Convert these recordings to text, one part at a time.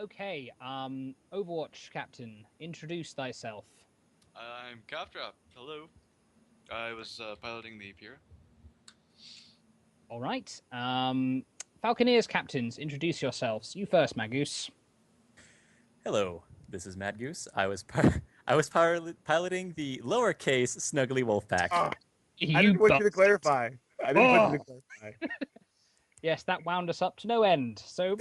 Okay, Overwatch Captain, introduce thyself. I'm CoughDrop. Hello. I was piloting the Pira. All right. Falconeers Captains, introduce yourselves. You first, Madgoose. Hello, this is Madgoose. I was piloting the lowercase Snuggly Wolfpack. Oh, I You didn't want you to bastard. clarify. I didn't want you to clarify. Yes, that wound us up to no end. So,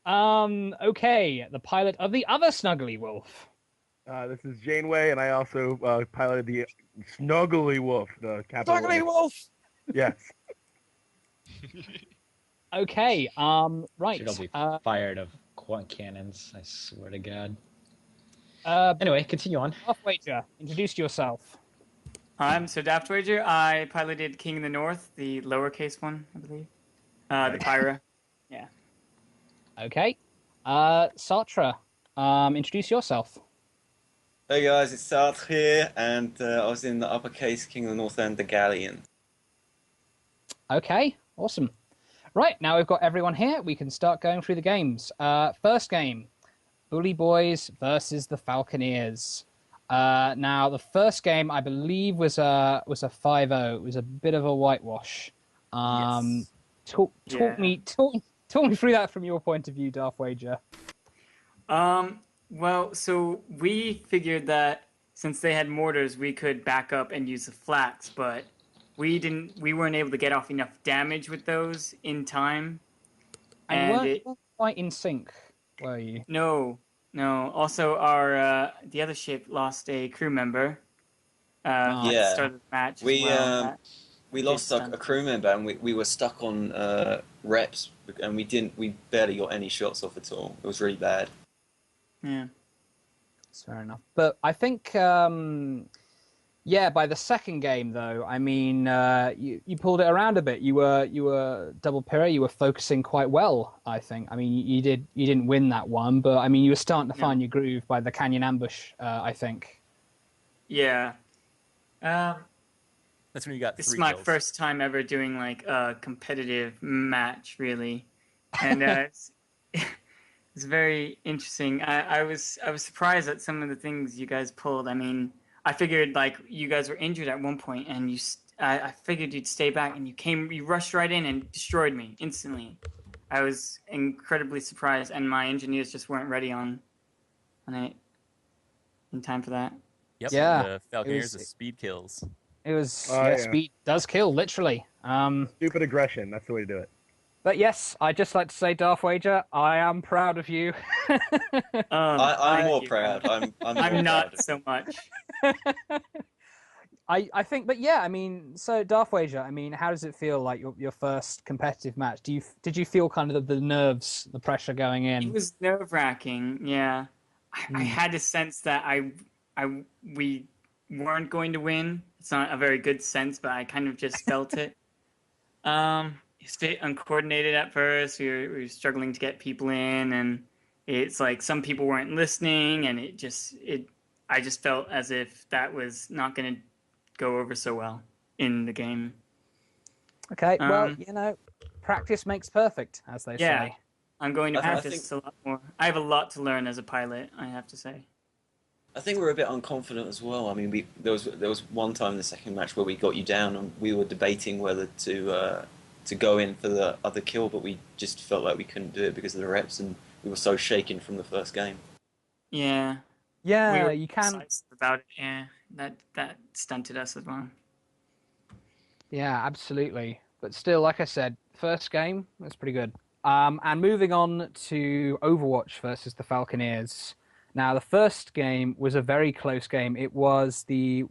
okay, the pilot of the other Snuggly Wolf. This is Janeway, and I also piloted the Snuggly Wolf, the capital. Snuggly Wolf. Yes. Okay, right. Should all be fired of quant cannons, I swear to God. Anyway, continue on. Wager, introduce yourself. I'm Sir Daft Wager. I piloted King of the North, the lowercase one, I believe. The Pyra. Yeah. Okay. Sjatre, introduce yourself. Hey guys, it's Sjatre here, and I was in the uppercase King of the North End, the Galleon. Okay, awesome. Right, now we've got everyone here. We can start going through the games. First game, Bully Boys versus the Falconeers. Now, the first game, I believe, was a 5-0. It was a bit of a whitewash. Yes. Talk me through that from your point of view, Darth Wager. Well, so we figured that since they had mortars, we could back up and use the flaks, but we weren't able to get off enough damage with those in time. And you weren't quite in sync, were you? No. Also, our the other ship lost a crew member. At the start of the match. We lost a crew member, and we were stuck on reps, and we barely got any shots off at all. It was really bad. Yeah. That's fair enough. But I think, by the second game, though, I mean, you pulled it around a bit. You were double Pyrrha. You were focusing quite well, I think. I mean, you didn't win that one, but I mean, you were starting to find your groove by the Canyon Ambush, I think. Yeah. That's when you got 3 This is my kills. first time ever doing like a competitive match, really, and it's very interesting. I was surprised at some of the things you guys pulled. I mean, I figured like you guys were injured at one point, and I figured you'd stay back, and you rushed right in and destroyed me instantly. I was incredibly surprised, and my engineers just weren't ready on it in time for that. Yep. Yeah, The Falconeers with speed kills. It was yeah. speed does kill, literally. Stupid aggression. That's the way to do it. But yes, I'd just like to say, Darth Wager, I am proud of you. I'm more you. proud. I'm I'm more not proud. so much. I think, but yeah, I mean, so Darth Wager, I mean, how does it feel like your first competitive match? Did you feel kind of the nerves, the pressure going in? It was nerve-wracking. Yeah, I had a sense that we weren't going to win. It's not a very good sense, but I kind of just felt it. It's a bit uncoordinated at first. We were struggling to get people in, and it's like some people weren't listening, and I just felt as if that was not going to go over so well in the game. Okay, well, practice makes perfect, as they Yeah. say. I'm going to I practice a lot more. I have a lot to learn as a pilot, I have to say. I think we were a bit unconfident as well. I mean, there was one time in the second match where we got you down, and we were debating whether to go in for the other kill, but we just felt like we couldn't do it because of the reps, and we were so shaken from the first game. Yeah. Yeah, We were you can. decisive about it. Yeah, that stunted us as well. Yeah, absolutely. But still, like I said, first game was pretty good. And moving on to Overwatch versus the Falconeers. Now, the first game was a very close game. It was the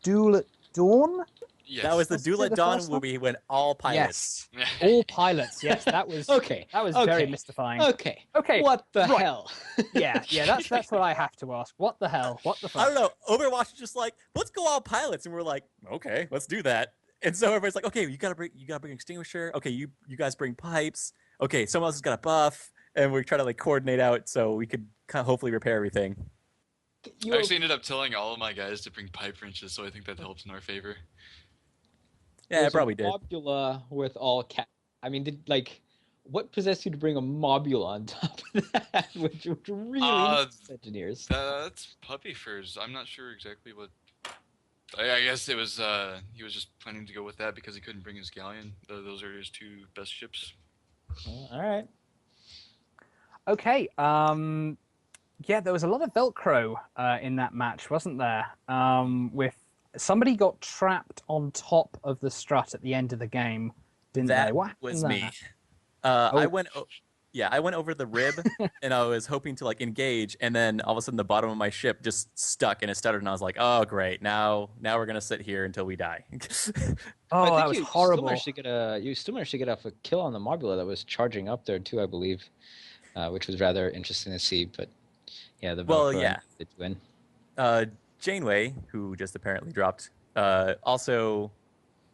Duel at Dawn? Yes. That was the Was it Duel at the Dawn first where one? we went all pilots. Yes. All pilots. Yes, that was Okay. That was okay. very mystifying. Okay. Okay. What the right. hell? Yeah, that's what I have to ask. What the hell? What the fuck? I don't know. Overwatch is just like, let's go all pilots, and we're like, okay, let's do that. And so everybody's like, okay, you gotta bring extinguisher. Okay, you guys bring pipes. Okay, someone else has got a buff, and we're trying to like coordinate out so we could kind of hopefully repair everything. I actually ended up telling all of my guys to bring pipe wrenches, so I think that helps in our favor. Yeah, it Was probably did. Popular with all I mean, what possessed you to bring a mobula on top of that, which really engineers? That's puppy furs. I'm not sure exactly what. I guess it was. He was just planning to go with that because he couldn't bring his galleon. Those are his 2 best ships. All right. Okay. Yeah, there was a lot of Velcro in that match, wasn't there? With somebody got trapped on top of the strut at the end of the game, didn't they? That What was happened me. there? I went over the rib, and I was hoping to like engage, and then all of a sudden the bottom of my ship just stuck and it stuttered, and I was like, "Oh, great! Now we're gonna sit here until we die." Oh, I think that was you horrible. You still managed to get off a kill on the mobula that was charging up there too, I believe, which was rather interesting to see. But yeah, the Velcro did win. Janeway, who just apparently dropped, also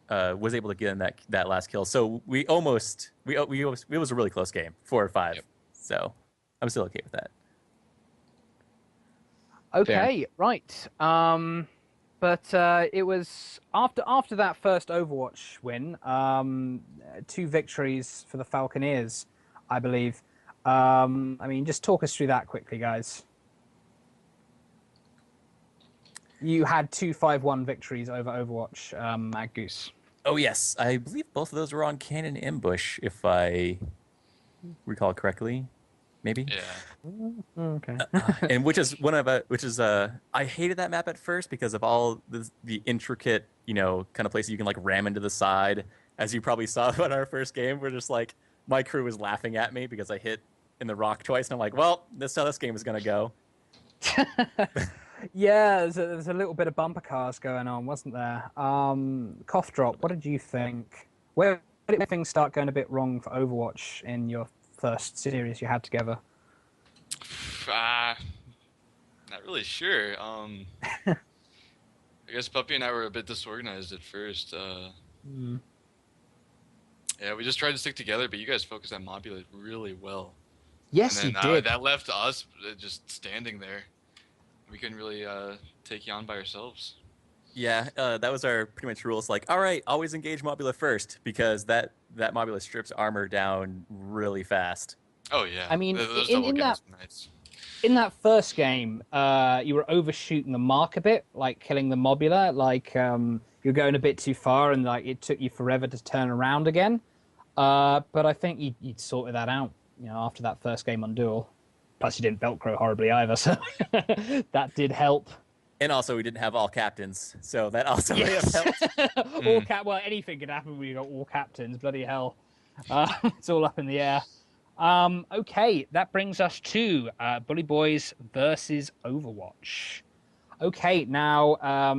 was able to get in that last kill. So it was a really close game, 4-5. Yep. So I'm still okay with that. Okay, fair. Right. But it was after that first Overwatch win, 2 victories for the Falconeers, I believe. I mean, just talk us through that quickly, guys. You had 2 5-1 victories over Overwatch, Madgoose. Oh, yes. I believe both of those were on Cannon Ambush, if I recall correctly. Maybe? Yeah. Okay. And I hated that map at first because of all the intricate, kind of places you can like ram into the side. As you probably saw in our first game, we're just like, my crew was laughing at me because I hit in the rock twice, and I'm like, well, this is how this game is going to go. Yeah, there's a little bit of bumper cars going on, wasn't there? CoughDrop, what did you think? Where did things start going a bit wrong for Overwatch in your first series you had together? Not really sure. I guess Puppy and I were a bit disorganized at first. Yeah, we just tried to stick together, but you guys focused on Mobula really well. Yes, and then, you did. That left us just standing there. We couldn't really take you on by ourselves. Yeah, that was our pretty much rules. Like, all right, always engage Mobula first, because that Mobula strips armor down really fast. Oh yeah, I mean, those in that first game, you were overshooting the mark a bit, like killing the Mobula. Like you're going a bit too far, and like it took you forever to turn around again. But I think you'd sorted that out, after that first game on Duel. Plus, you didn't Velcro horribly either, so that did help. And also, we didn't have all captains, so that also may have helped. Well, anything could happen when you got all captains. Bloody hell, it's all up in the air. Okay, that brings us to Bully Boys versus Overwatch. Okay, now,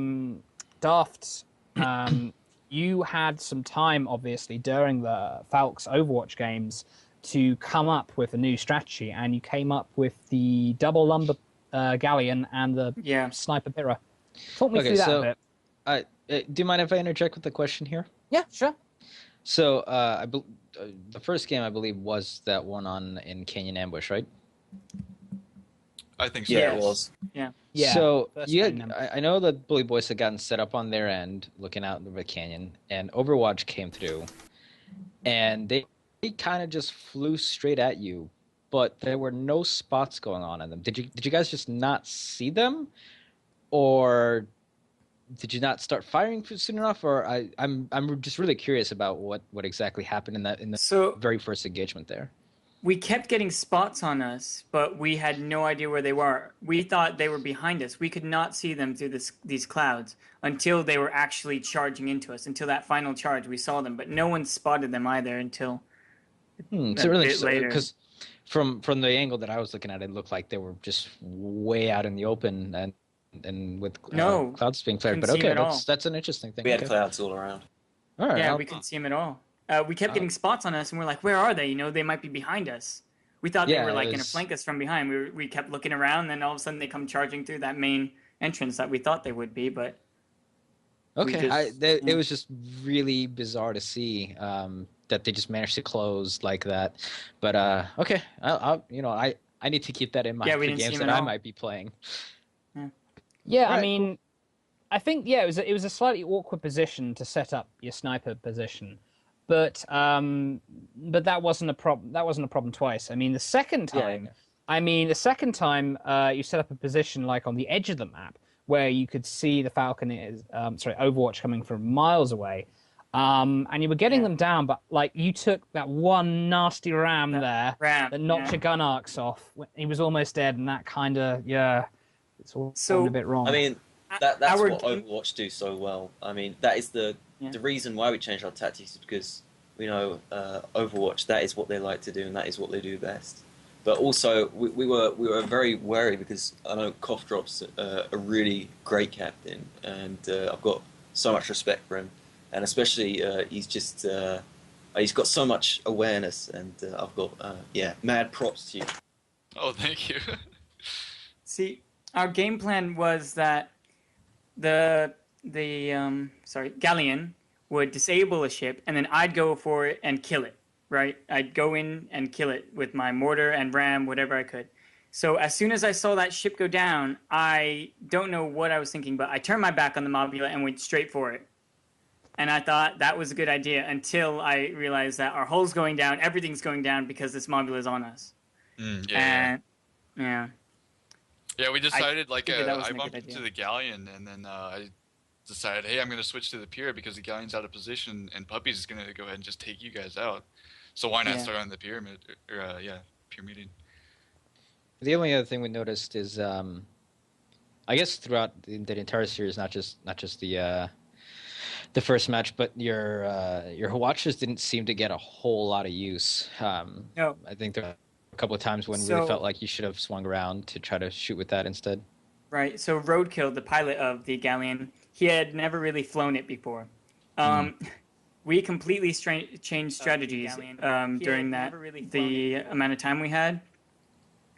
Daft, you had some time, obviously, during the Falc's Overwatch games to come up with a new strategy, and you came up with the double lumber galleon and the sniper pira. Talk me through that a bit. Do you mind if I interject with the question here? Yeah, sure. So the first game, I believe, was that one in Canyon Ambush, right? I think so. Yeah, it was. Yeah. So I know that Bully Boys had gotten set up on their end, looking out over the canyon, and Overwatch came through, and they kind of just flew straight at you, but there were no spots going on in them. Did you guys just not see them, or did you not start firing soon enough? Or I'm just really curious about what exactly happened in the very first engagement there. We kept getting spots on us, but we had no idea where they were. We thought they were behind us. We could not see them through these clouds until they were actually charging into us. Until that final charge, we saw them, but no one spotted them either until so really later. Because from the angle that I was looking at, it looked like they were just way out in the open and with clouds being flared. But okay, that's an interesting thing. We had clouds all around. All right, yeah, we couldn't see them at all. We kept getting spots on us, and we're like, where are they? They might be behind us. We thought they were going to flank us from behind. We kept looking around, and then all of a sudden they come charging through that main entrance that we thought they would be, but... Okay, it was just really bizarre to see that they just managed to close like that. But, okay, I need to keep that in mind for games that I might be playing. Yeah, right. I mean, I think, it was a slightly awkward position to set up your sniper position. but that wasn't a problem. That wasn't a problem twice. I mean, the second time, you set up a position like on the edge of the map where you could see the Falconeers, Overwatch coming from miles away. And you were getting them down, but like you took that one nasty ram that knocked your gun arcs off. He was almost dead, and that kind of it's all a bit wrong. I mean, that's what Overwatch do so well. I mean, that is the reason why we changed our tactics, is because we know Overwatch, that is what they like to do, and that is what they do best. But also, we were very wary because I know CoughDrop's a really great captain, and I've got so much respect for him. And especially, he's got so much awareness, and I've got, mad props to you. Oh, thank you. See, our game plan was that the Galleon would disable a ship, and then I'd go for it and kill it, right? I'd go in and kill it with my mortar and ram, whatever I could. So as soon as I saw that ship go down, I don't know what I was thinking, but I turned my back on the Mobula and went straight for it. And I thought that was a good idea until I realized that our hull's going down, everything's going down because this Mobula is on us. Yeah, we decided, I bumped into the Galleon, and then I decided, hey, I'm going to switch to the pier because the Galleon's out of position, and Puppy's is going to go ahead and just take you guys out. So why not start on the pyramid, pier meeting? The only other thing we noticed is, I guess throughout the entire series, not just the first match, but your watches didn't seem to get a whole lot of use. No. I think there were a couple of times when we really felt like you should have swung around to try to shoot with that instead. Right. So Roadkill, the pilot of the Galleon, he had never really flown it before. We completely changed strategies during the amount of time we had.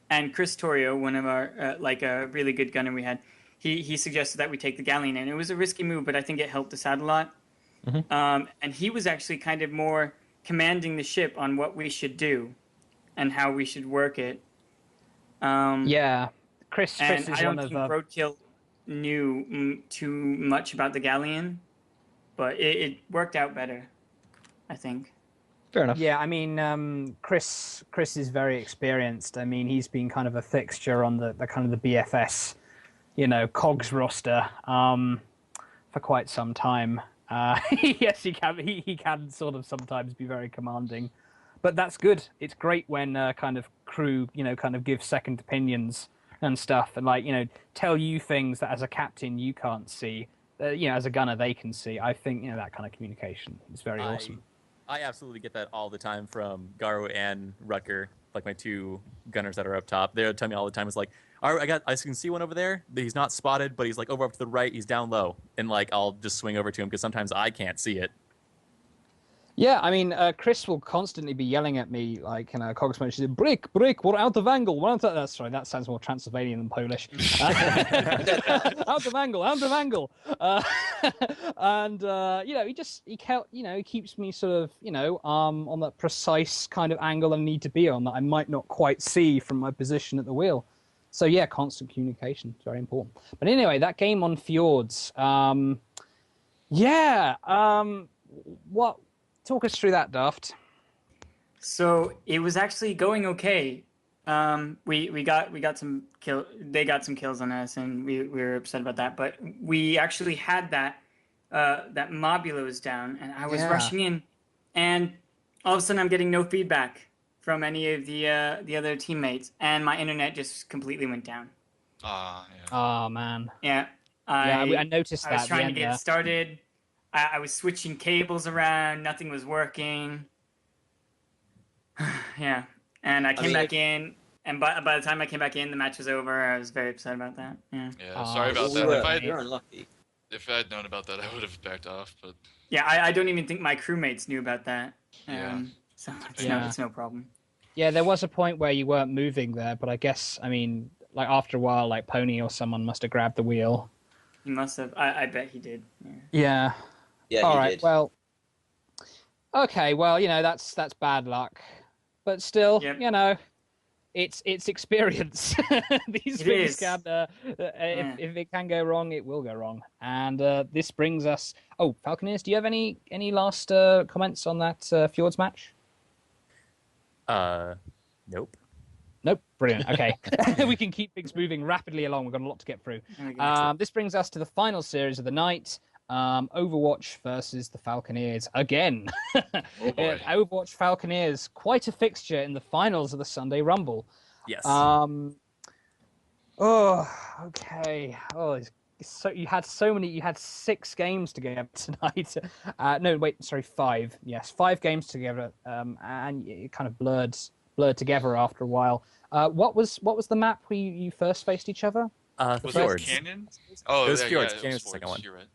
And Chris Torrio, one of our a really good gunner we had, he suggested that we take the Galleon, and it was a risky move, but I think it helped us out a lot. Mm-hmm. And he was actually kind of more commanding the ship on what we should do and how we should work it. Chris is I don't one think of Roadkill knew too much about the Galleon, but it worked out better, I think. Fair enough. Yeah, I mean, Chris is very experienced. I mean, he's been kind of a fixture on the kind of the BFS, COGS roster for quite some time. Yes, he can sort of sometimes be very commanding, but that's good. It's great when kind of crew, kind of give second opinions and stuff, and tell you things that as a captain you can't see. As a gunner they can see. I think that kind of communication is very awesome. I absolutely get that all the time from Garo and Rutger, like my two gunners that are up top. They'll tell me all the time, it's like, all right, I can see one over there, but he's not spotted, but he's like over up to the right, he's down low. And I'll just swing over to him because sometimes I can't see it. Yeah, I mean, Chris will constantly be yelling at me, Cogs mentioned, break, we're out of angle. Sorry, that sounds more Transylvanian than Polish. Out of angle. He keeps me sort of, on that precise kind of angle I need to be on that I might not quite see from my position at the wheel. So yeah, constant communication is very important. But anyway, that game on Fjords, what? Talk us through that, Daft. So it was actually going okay. We got some kill. They got some kills on us, and we were upset about that. But we actually had that Mobula was down, and I was rushing in, and all of a sudden I'm getting no feedback from any of the other teammates, and my internet just completely went down. Oh man. Yeah. I noticed that. I was trying to get started. I was switching cables around. Nothing was working. Yeah. And I came back in, and by the time I came back in, the match was over. I was very upset about that. Yeah. Yeah, sorry about that. You're unlucky. If I had known about that, I would have backed off. But yeah, I don't even think my crewmates knew about that. Yeah. So it's no problem. Yeah, there was a point where you weren't moving there, but I guess, after a while, Pony or someone must have grabbed the wheel. He must have. I bet he did. Yeah. Yeah, all he right. did. Well. Okay. Well, that's bad luck, but still, Yep. it's experience. These It things is. can, if it can go wrong, it will go wrong. And this brings us. Oh, Falconeers, do you have any last comments on that Fjords match? Nope. Nope. Brilliant. Okay, we can keep things moving rapidly along. We've got a lot to get through. This brings us to the final series of the night. Overwatch versus the Falconeers again. Overwatch Falconeers, quite a fixture in the finals of the Sunday Rumble. Yes. Okay. So you had 6 games together tonight. No, wait, sorry, 5. Yes, 5 games together. And it kind of blurred together after a while. What was the map where you first faced each other? Was Fjords. it Canyon? Oh, It was yeah, Fjords. yeah, it Canyon's was the second Fjords, one. You're right.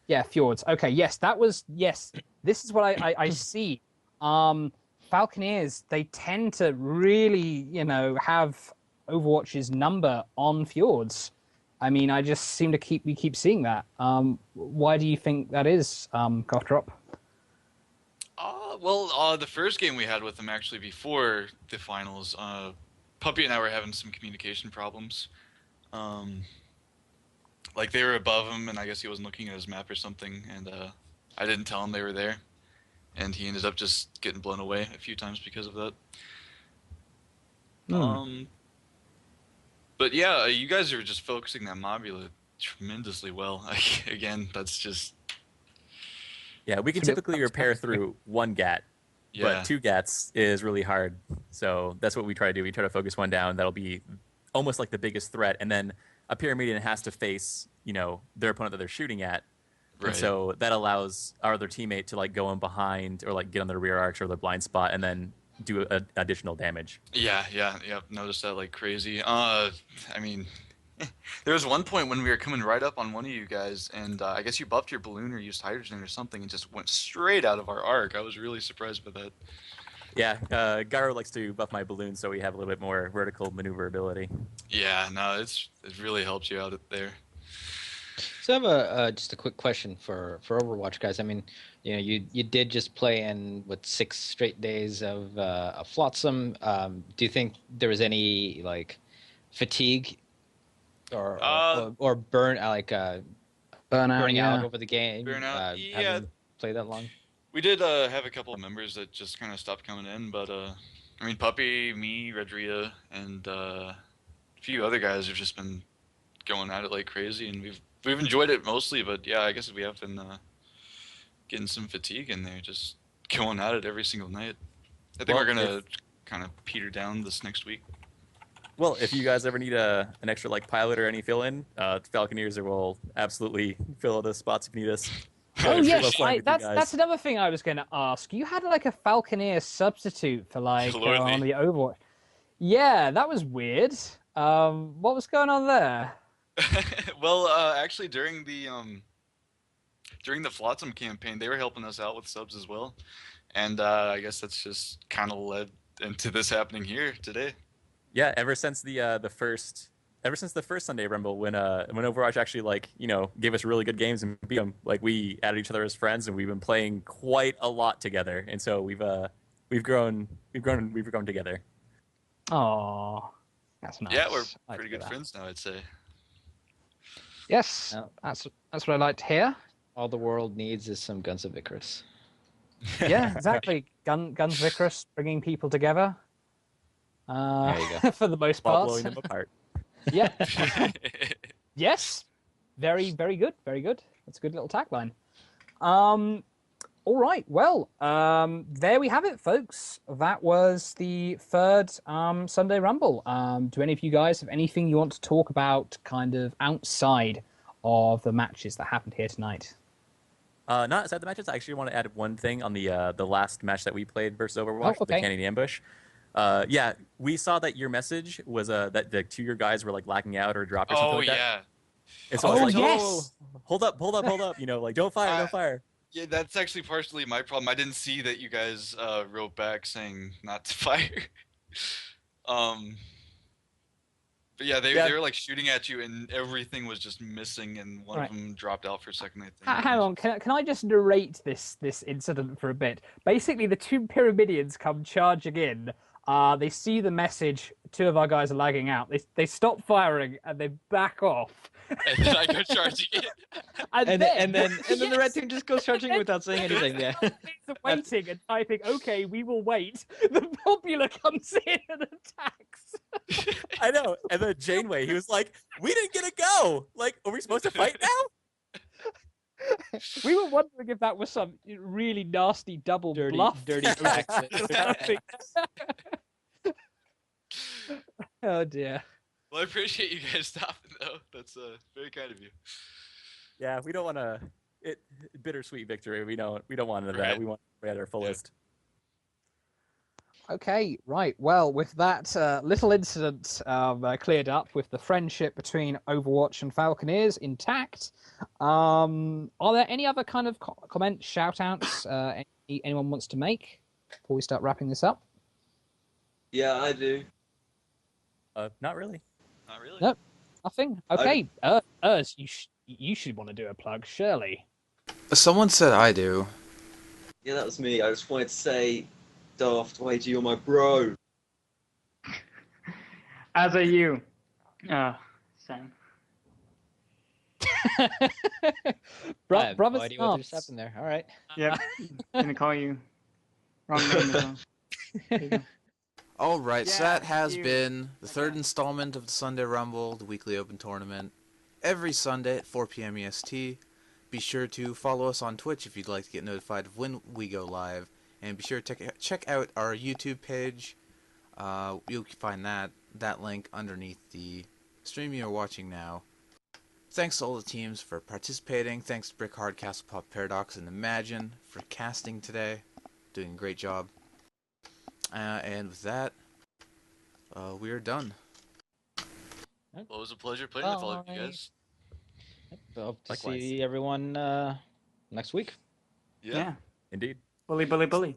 Yeah, Fjords. Okay, yes, this is what I see. Falconeers, they tend to really, have Overwatch's number on Fjords. I mean, I just seem to keep seeing that. Why do you think that is, CoughDrop? The first game we had with them actually before the finals, Puppy and I were having some communication problems. Like they were above him, and I guess he wasn't looking at his map or something, and I didn't tell him they were there, and he ended up just getting blown away a few times because of that. But yeah, you guys are just focusing that Mobula tremendously well. Again, that's just... Yeah, we can typically repair through 1 GAT, but 2 GATs is really hard. So that's what we try to do. We try to focus 1 down. That'll be almost like the biggest threat, and then a Pyramidian has to face, their opponent that they're shooting at. Right. And so that allows our other teammate to go in behind or get on their rear arcs or their blind spot and then do additional damage. Yeah. Noticed that like crazy. I mean, there was one point when we were coming right up on one of you guys, and I guess you buffed your balloon or used hydrogen or something and just went straight out of our arc. I was really surprised by that. Yeah, Gyro likes to buff my balloon so we have a little bit more vertical maneuverability. Yeah, no, it really helps you out there. So I have just a quick question for Overwatch guys. I mean, you did just play in 6 straight days of Flotsam. Do you think there was any fatigue or burn burning out over the game? Burnout, yeah. Having played that long. We did have a couple of members that just kind of stopped coming in, but I mean, Puppy, me, Redria, and a few other guys have just been going at it like crazy, and we've enjoyed it mostly. But yeah, I guess we have been getting some fatigue in there, just going at it every single night. I think we're gonna kind of peter down this next week. Well, if you guys ever need an extra pilot or any fill-in, Falconeers will absolutely fill the spots if you need us. Oh yes, that's another thing I was going to ask. You had a Falconeer substitute for on the Overwatch. Yeah, that was weird. What was going on there? Well, actually, during the Flotsam campaign, they were helping us out with subs as well, and I guess that's just kind of led into this happening here today. Yeah, ever since the first Sunday Rumble, when Overwatch actually gave us really good games and beat them, we added each other as friends, and we've been playing quite a lot together, and so we've grown together. Oh, that's nice. Yeah, we're pretty good friends now, I'd say. Yes, that's what I like to hear. All the world needs is some Guns of Icarus. Yeah, exactly. Guns of Icarus, bringing people together. There you go. For the most part. Blowing them apart. Yeah. Yes. Very, very good. Very good. That's a good little tagline. All right. Well, there we have it, folks. That was the 3rd Sunday Rumble. Do any of you guys have anything you want to talk about kind of outside of the matches that happened here tonight? Not outside the matches. I actually want to add one thing on the last match that we played versus Overwatch, the Canyon Ambush. Yeah, we saw that your message was that the 2 of your guys were lacking out or dropped or something like that. Yeah. And so I was yes. Hold up. Don't fire. Yeah, that's actually partially my problem. I didn't see that you guys wrote back saying not to fire. But yeah, they were shooting at you, and everything was just missing, and one of them dropped out for a second, I think. Hang on, can I just narrate this incident for a bit? Basically, the 2 Pyramidians come charging in. They see the message. 2 of our guys are lagging out. They stop firing and they back off. And then I go charging it. And then the red team just goes charging without saying anything. Yeah. Waiting and typing. Okay, we will wait. The popular comes in and attacks. I know. And then Janeway, he was like, "We didn't get a go. Like, are we supposed to fight now?" We were wondering if that was some really nasty double bluff. Dirty tactics. Oh dear. Well, I appreciate you guys stopping though. That's very kind of you. Yeah, we don't want to. Bittersweet victory. We don't want none of that. Right. We want to be at our fullest. Okay, right. Well, with that little incident cleared up, with the friendship between Overwatch and Falconeers intact, are there any other kind of comments, shout-outs anyone wants to make before we start wrapping this up? Yeah, I do. Not really. Not really. No, nothing. Okay, Urs, you should want to do a plug, surely. Someone said I do. Yeah, that was me. I just wanted to say, Daft, Wager, you're my bro. As are you, Sam. I have Brothers no idea what just Arts. happened there. All right. Yep. Gonna call you wrong name as well. There you go. All right, so Yeah, that has you- been the third installment of the Sunday Rumble, the weekly open tournament, every Sunday at 4 p.m. EST. Be sure to follow us on Twitch if you'd like to get notified of when we go live, and be sure to check out our YouTube page. You'll find that link underneath the stream you're watching now. Thanks to all the teams for participating. Thanks to Brick, Hardcastle, Pop Paradox, and Imagine for casting today. Doing a great job. And with that, we are done. Well, it was a pleasure playing with all of you Bye. guys. Hope to Likewise. see everyone next week. Yeah. Indeed. Bully, bully, bully.